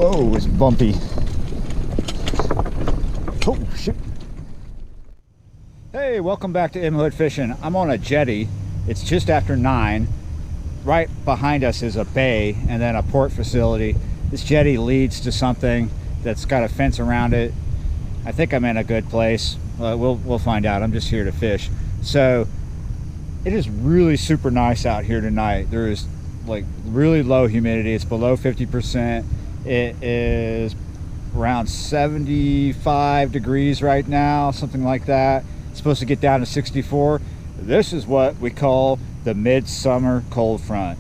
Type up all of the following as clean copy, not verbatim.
Whoa, it's bumpy. Oh, shit. Hey, welcome back to M Hood Fishing. I'm on a jetty. It's just after 9. Right behind us is a bay and then a port facility. This jetty leads to something that's got a fence around it. I think I'm in a good place. We'll find out. I'm just here to fish. So it is really super nice out here tonight. There is like really low humidity. It's below 50%. It is around 75 degrees right now, something like that. It's supposed to get down to 64. This is what we call the midsummer cold front.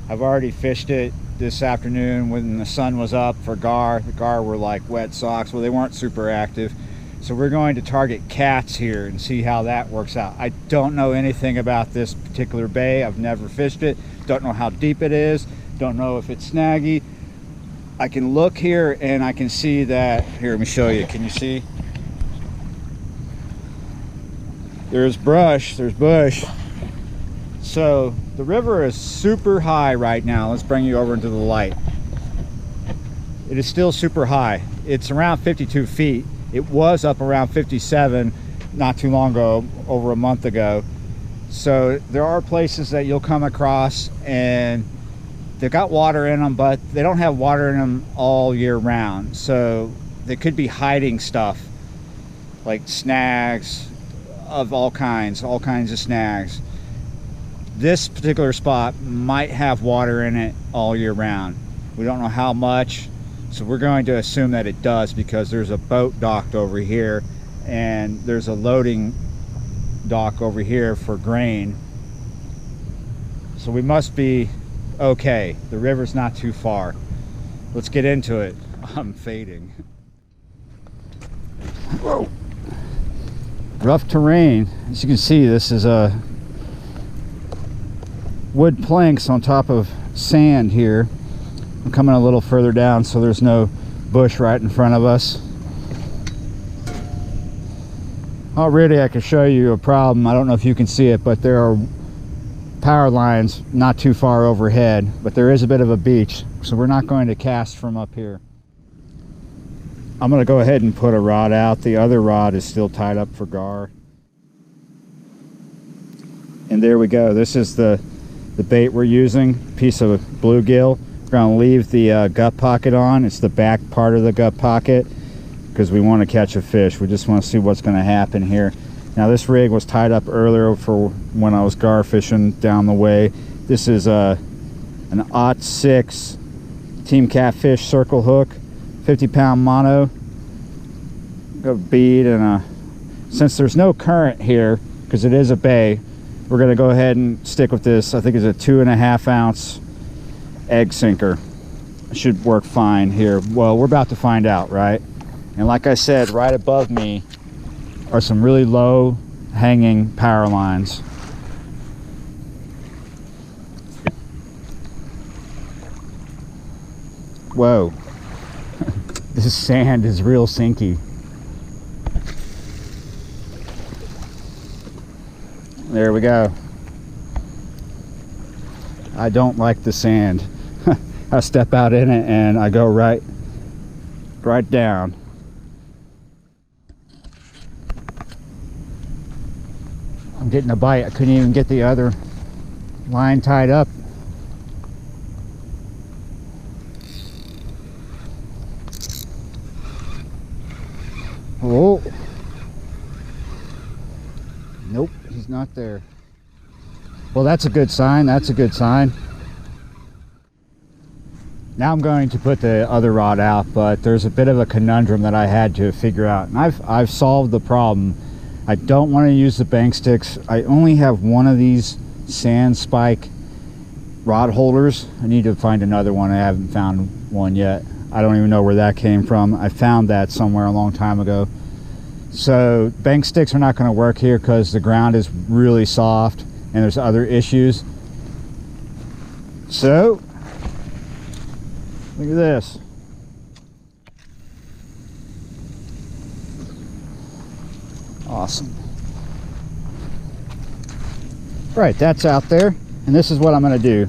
I've already fished it this afternoon when the sun was up for gar. The gar were like wet socks. Well, they weren't super active. So we're going to target cats here and see how that works out. I don't know anything about this particular bay. I've never fished it. Don't know how deep it is. Don't know if it's snaggy. I can look here and I can see that. Here, let me show you. Can you see? There's brush, there's bush. So the river is super high right now. Let's bring you over into the light. It is still super high. It's around 52 feet. It was up around 57 not too long ago, over a month ago. So there are places that you'll come across and they've got water in them, but they don't have water in them all year round. So they could be hiding stuff like snags of all kinds of snags. This particular spot might have water in it all year round. We don't know how much, so we're going to assume that it does because there's a boat docked over here and there's a loading dock over here for grain. So we must be okay. The river's not too far. Let's get into it. I'm fading. Whoa. Rough terrain. As you can see, this is a wood planks on top of sand here. I'm coming a little further down so there's no bush right in front of us. Already I can show you a problem. I don't know if you can see it, but there are power lines not too far overhead, but there is a bit of a beach, so we're not going to cast from up here. I'm going to go ahead and put a rod out. The other rod is still tied up for gar. And there we go. This is the bait we're using, piece of bluegill. We're going to leave the gut pocket on. It's the back part of the gut pocket because we want to catch a fish. We just want to see what's going to happen here. Now this rig was tied up earlier for when I was gar fishing down the way. This is an 06 Team Catfish circle hook, 50-pound mono. Got a bead and since there's no current here because it is a bay, we're going to go ahead and stick with this. I think it's a 2.5 ounce egg sinker. It should work fine here. Well, we're about to find out, right? And like I said, right above me are some really low hanging power lines. Whoa. This sand is real sinky. There we go. I don't like the sand. I step out in it and I go right down. I'm getting a bite. I couldn't even get the other line tied up. Oh. Nope, he's not there. Well, that's a good sign. That's a good sign. Now I'm going to put the other rod out, but there's a bit of a conundrum that I had to figure out. And I've solved the problem. I don't want to use the bank sticks. I only have one of these sand spike rod holders. I need to find another one. I haven't found one yet. I don't even know where that came from. I found that somewhere a long time ago. So bank sticks are not going to work here because the ground is really soft and there's other issues. So look at this. Awesome. Right, that's out there, and this is what I'm going to do.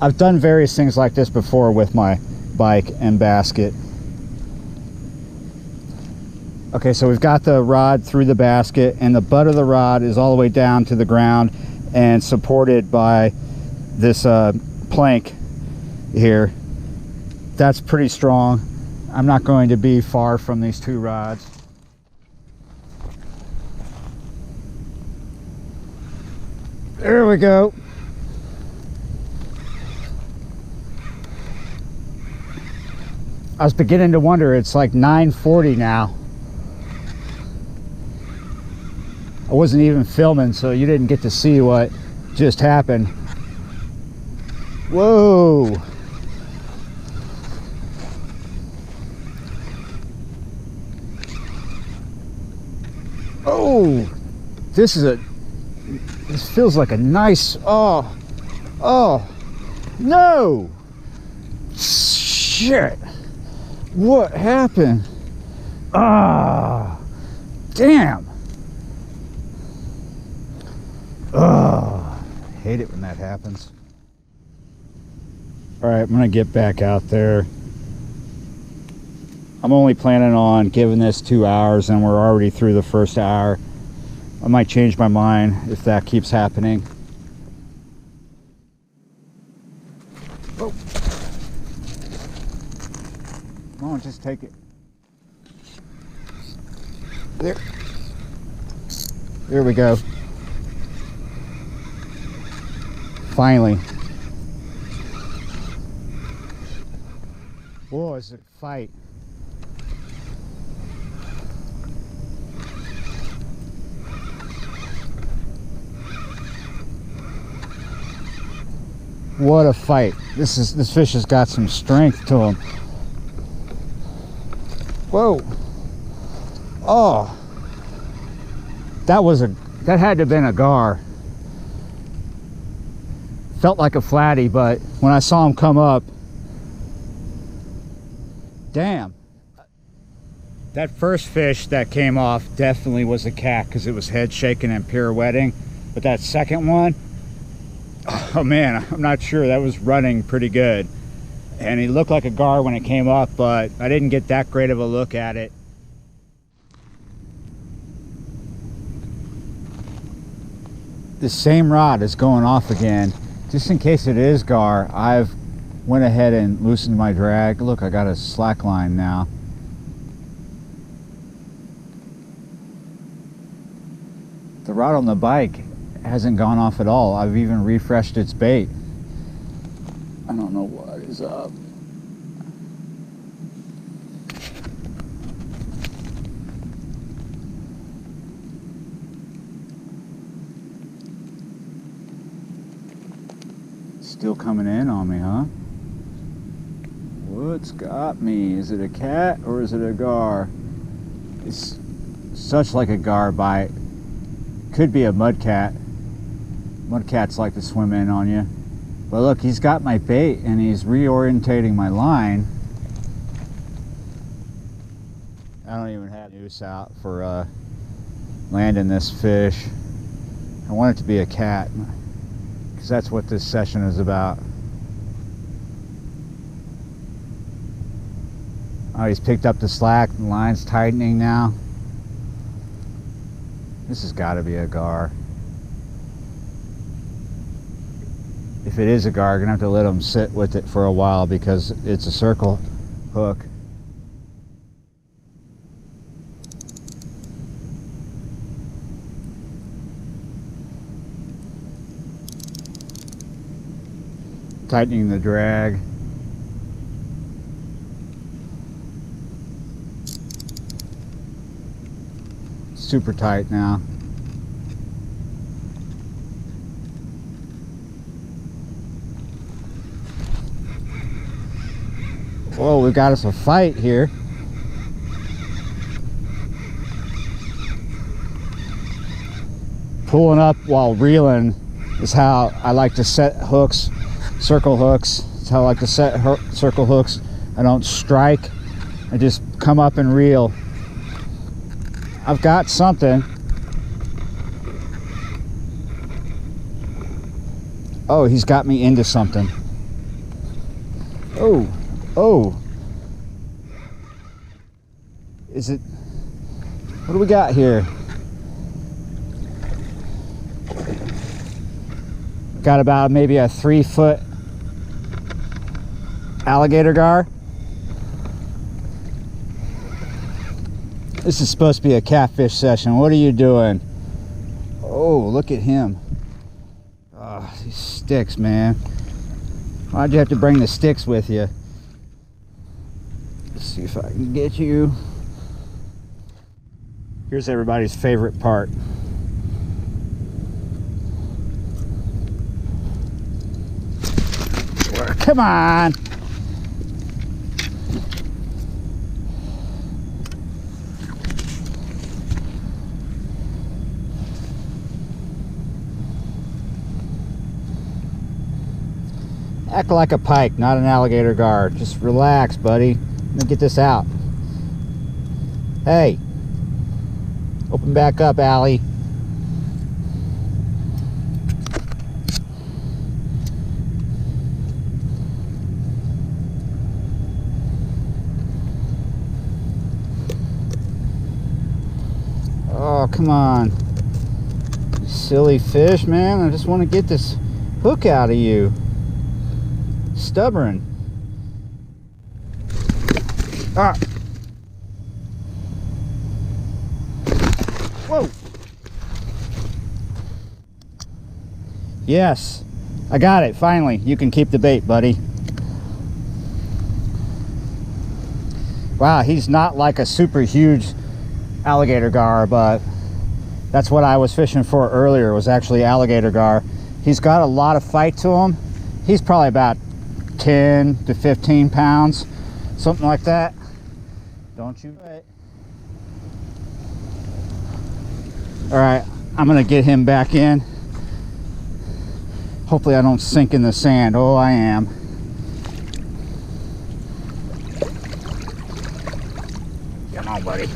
I've done various things like this before with my bike and basket. Okay, so we've got the rod through the basket, and the butt of the rod is all the way down to the ground and supported by this plank here. That's pretty strong. I'm not going to be far from these two rods. There we go. I was beginning to wonder, it's like 9:40 now. I wasn't even filming, so you didn't get to see what just happened. Whoa! Oh, this feels like a nice, oh, no! Shit! What happened? Ah, damn! Oh, I hate it when that happens. All right, I'm gonna get back out there. I'm only planning on giving this 2 hours, and we're already through the first hour. I might change my mind if that keeps happening. Oh. Come on, just take it. There we go. Finally. Whoa, it's a fight. What a fight. This fish has got some strength to him. Whoa. Oh. That had to have been a gar. Felt like a flatty, but when I saw him come up, damn. That first fish that came off definitely was a cat because it was head shaking and pirouetting. But that second one, oh man, I'm not sure. That was running pretty good. And he looked like a gar when it came up, but I didn't get that great of a look at it. The same rod is going off again. Just in case it is gar, I've went ahead and loosened my drag. Look, I got a slack line now. The rod on the bike hasn't gone off at all. I've even refreshed its bait. I don't know what is up. Still coming in on me, huh? What's got me? Is it a cat or is it a gar? It's such like a gar bite. Could be a mudcat. Mudcats like to swim in on you. But look, he's got my bait and he's reorientating my line. I don't even have noose out for landing this fish. I want it to be a cat, because that's what this session is about. Oh, he's picked up the slack. The line's tightening now. This has got to be a gar. If it is a gar, I'm gonna have to let him sit with it for a while because it's a circle hook. Tightening the drag. Super tight now. Whoa, we got us a fight here. Pulling up while reeling is how I like to set hooks, circle hooks. It's how I like to set circle hooks. I don't strike, I just come up and reel. I've got something. Oh, he's got me into something. Oh, Oh, is it, what do we got here? Got about maybe a 3-foot alligator gar. This is supposed to be a catfish session. What are you doing? Oh, look at him. Oh, these sticks, man. Why'd you have to bring the sticks with you? Let's see if I can get you. Here's everybody's favorite part. Come on. Act like a pike, not an alligator gar. Just relax, buddy. Let me get this out. Hey. Open back up, Allie. Oh, come on. You silly fish, man. I just want to get this hook out of you. Stubborn. Ah. Whoa. Yes. I got it, finally. You can keep the bait, buddy. Wow, he's not like a super huge alligator gar, but that's what I was fishing for earlier, was actually alligator gar. He's got a lot of fight to him. He's probably about 10 to 15 pounds, something like that. Don't you? All right, I'm gonna get him back in. Hopefully I don't sink in the sand. Oh, I am. Come on, buddy.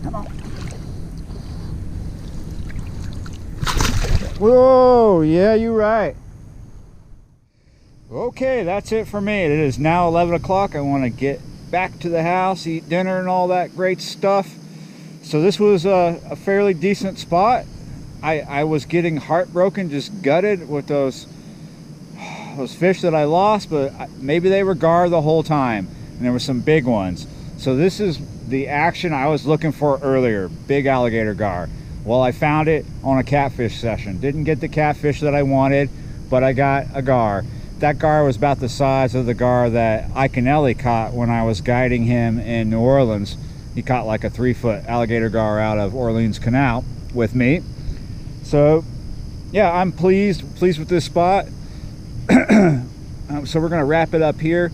Come on. Whoa, yeah, you're right. Okay, that's it for me. It is now 11 o'clock. I want to get back to the house, eat dinner and all that great stuff. So this was a fairly decent spot. I was getting heartbroken, just gutted with those fish that I lost, but maybe they were gar the whole time, and there were some big ones. So this is the action I was looking for earlier, big alligator gar. Well, I found it on a catfish session. Didn't get the catfish that I wanted, but I got a gar. That gar was about the size of the gar that Ike and Ellie caught when I was guiding him in New Orleans. He caught like a 3-foot alligator gar out of Orleans Canal with me. So yeah, I'm pleased with this spot. So we're gonna wrap it up here.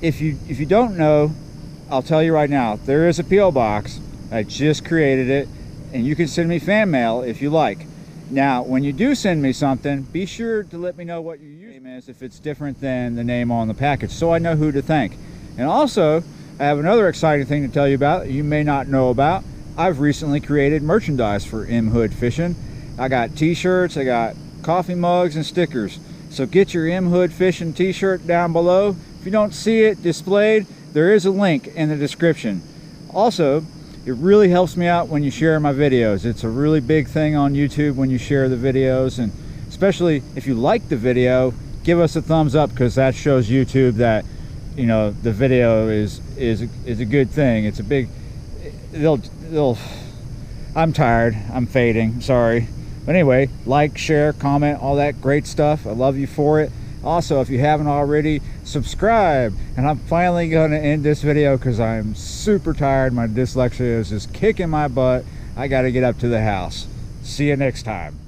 If you don't know, I'll tell you right now, there is a P.O. box. I just created it, and you can send me fan mail if you like. Now, when you do send me something, be sure to let me know what your username is if it's different than the name on the package, so I know who to thank. And also, I have another exciting thing to tell you about that you may not know about. I've recently created merchandise for M Hood Fishing. I got t-shirts, I got coffee mugs and stickers. So get your M Hood Fishing t-shirt down below. If you don't see it displayed, there is a link in the description. Also, it really helps me out when you share my videos. It's a really big thing on YouTube when you share the videos, and especially if you like the video, give us a thumbs up, because that shows YouTube that, you know, the video is a good thing. It's a big, I'm tired, I'm fading, sorry. But anyway, like, share, comment, all that great stuff. I love you for it. Also, if you haven't already, subscribe. And I'm finally going to end this video because I'm super tired. My dyslexia is just kicking my butt. I got to get up to the house. See you next time.